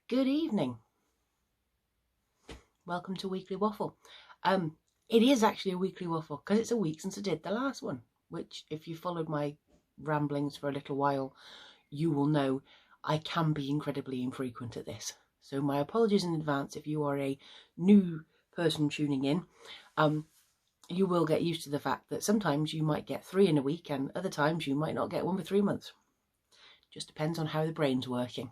Good evening. Welcome to Weekly Waffle. It is actually a weekly waffle because it's a week since I did the last one, which if you followed my ramblings for a little while, you will know I can be incredibly infrequent at this. So my apologies in advance if you are a new person tuning in. You will get used to the fact that sometimes you might get 3 in a week and other times you might not get one for 3 months. Just depends on how the brain's working.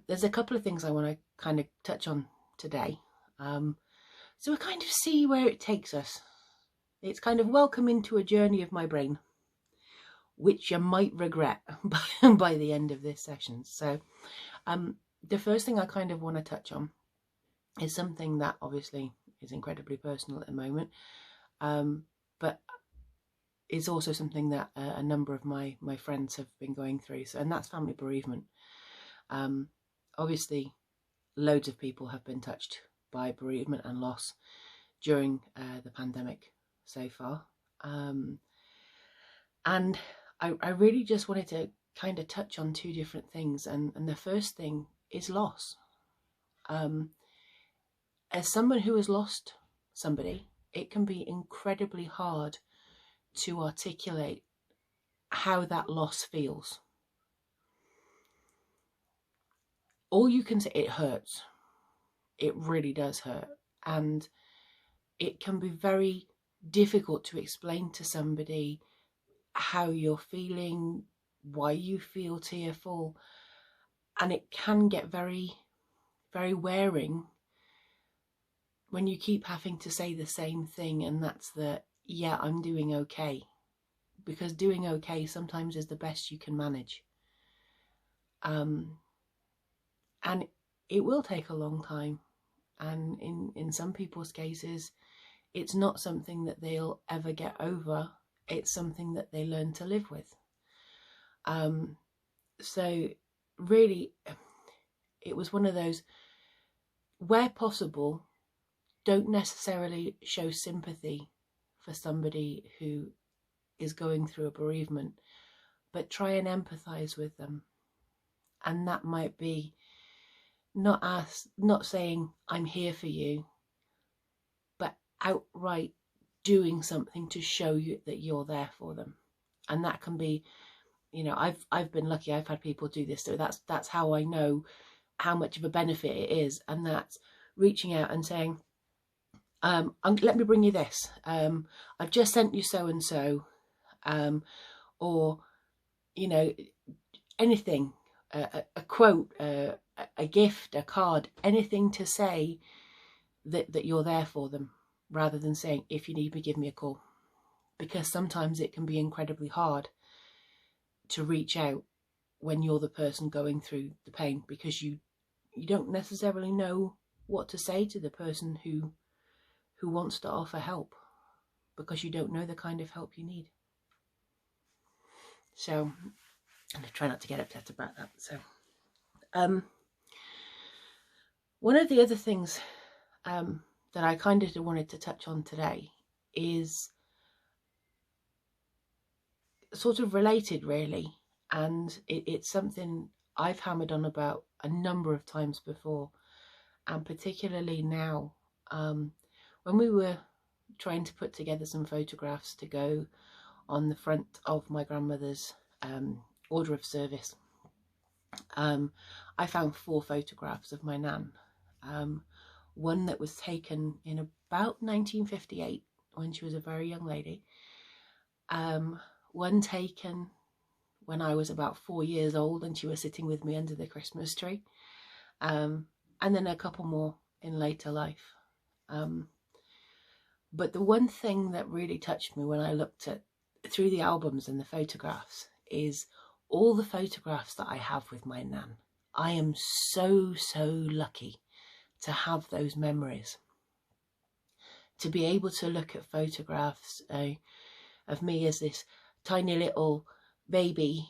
There's a couple of things I want to kind of touch on today. So we kind of see where it takes us. It's kind of welcome into a journey of my brain, which you might regret by the end of this session. So the first thing I kind of want to touch on is something that obviously is incredibly personal at the moment, but is also something that a number of my friends have been going through. So, and that's family bereavement. Obviously, loads of people have been touched by bereavement and loss during the pandemic so far. And I really just wanted to kind of touch on two different things. And the first thing is loss. As someone who has lost somebody, it can be incredibly hard to articulate how that loss feels. All you can say, it hurts. It really does hurt. And it can be very difficult to explain to somebody how you're feeling, why you feel tearful. And it can get very, very wearing when you keep having to say the same thing, and that's that, yeah, I'm doing okay. Because doing okay sometimes is the best you can manage. And it will take a long time. And in some people's cases, it's not something that they'll ever get over. It's something that they learn to live with. So really, it was one of those, where possible, don't necessarily show sympathy for somebody who is going through a bereavement, but try and empathize with them. And that might be not saying I'm here for you, but outright doing something to show you that you're there for them. And that can be, you know, I've been lucky, I've had people do this, so that's how I know how much of a benefit it is. And that's reaching out and saying, let me bring you this, I've just sent you so and so, or, you know, anything, a quote, a gift, a card, anything to say that you're there for them, rather than saying, if you need me, give me a call. Because sometimes it can be incredibly hard to reach out when you're the person going through the pain, because you don't necessarily know what to say to the person who wants to offer help, because you don't know the kind of help you need. So, and I try not to get upset about that. So, one of the other things that I kind of wanted to touch on today is sort of related, really, and it's something I've hammered on about a number of times before, and particularly now, when we were trying to put together some photographs to go on the front of my grandmother's order of service. I found 4 photographs of my nan. One that was taken in about 1958 when she was a very young lady. One taken when I was about 4 years old and she was sitting with me under the Christmas tree. And then a couple more in later life. But the one thing that really touched me when I looked through the albums and the photographs is all the photographs that I have with my nan. I am so lucky to have those memories. To be able to look at photographs of me as this tiny little baby,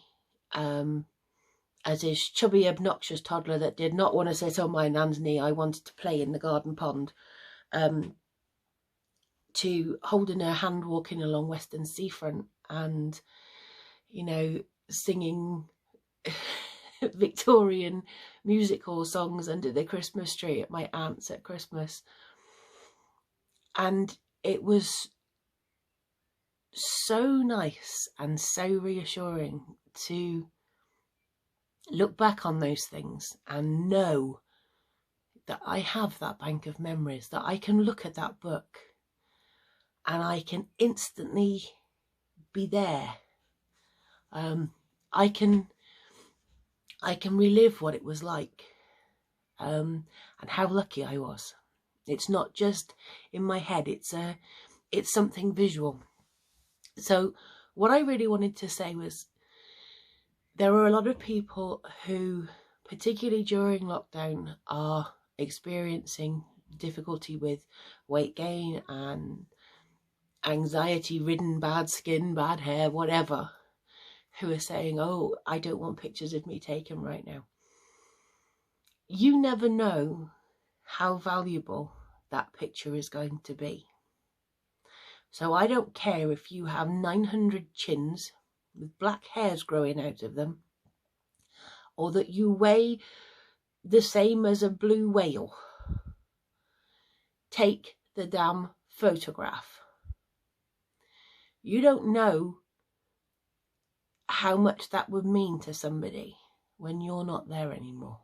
as this chubby, obnoxious toddler that did not want to sit on my nan's knee. I wanted to play in the garden pond. To holding her hand walking along Western Seafront and, you know, singing Victorian music hall songs under the Christmas tree at my aunt's at Christmas. And it was so nice and so reassuring to look back on those things and know that I have that bank of memories, that I can look at that book and I can instantly be there. I can relive what it was like, and how lucky I was. It's not just in my head, it's something visual. So what I really wanted to say was, there are a lot of people who, particularly during lockdown, are experiencing difficulty with weight gain and anxiety-ridden bad skin, bad hair, whatever, who are saying, oh, I don't want pictures of me taken right now. You never know how valuable that picture is going to be. So I don't care if you have 900 chins with black hairs growing out of them, or that you weigh the same as a blue whale. Take the damn photograph. You don't know how much that would mean to somebody when you're not there anymore.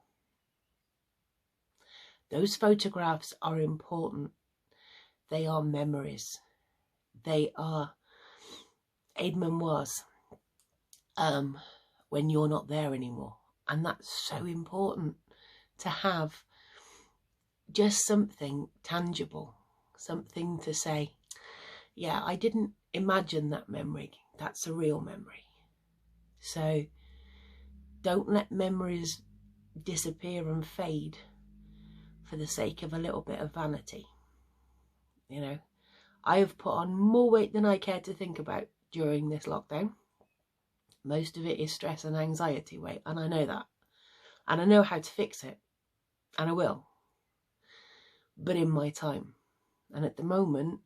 Those photographs are important. They are memories. They are aide-memoirs when you're not there anymore. And that's so important, to have just something tangible, something to say, yeah, I didn't imagine that memory. That's a real memory. So don't let memories disappear and fade for the sake of a little bit of vanity. You know, I have put on more weight than I care to think about during this lockdown. Most of it is stress and anxiety weight, and I know that. And I know how to fix it, and I will. But in my time. And at the moment,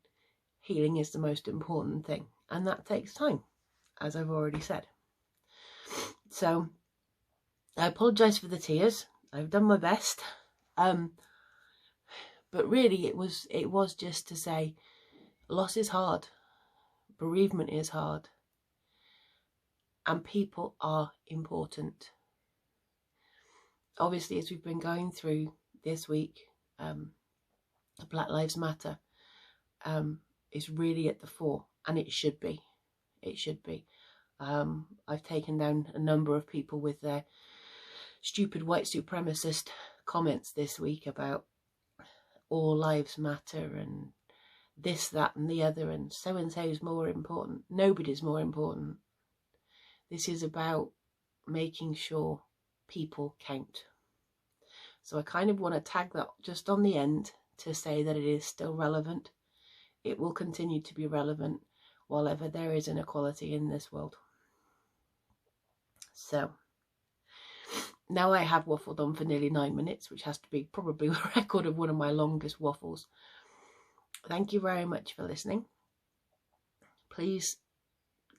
healing is the most important thing. And that takes time, as I've already said. So I apologise for the tears. I've done my best. But really it was just to say, loss is hard. Bereavement is hard. And people are important. Obviously, as we've been going through this week, Black Lives Matter is really at the fore, and it should be. It should be. I've taken down a number of people with their stupid white supremacist comments this week about all lives matter and this, that and the other, and so is more important. Nobody's more important. This is about making sure people count. So I kind of want to tag that just on the end to say that it is still relevant. It will continue to be relevant while ever there is inequality in this world. So now I have waffled on for nearly 9 minutes, which has to be probably a record of one of my longest waffles. Thank you very much for listening. Please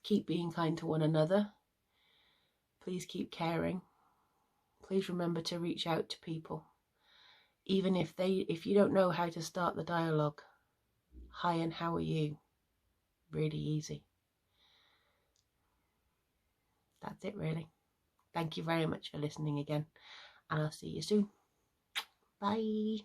keep being kind to one another. Please keep caring. Please remember to reach out to people. Even if you don't know how to start the dialogue. Hi, and how are you? Really easy. That's it, really. Thank you very much for listening again, and I'll see you soon. Bye.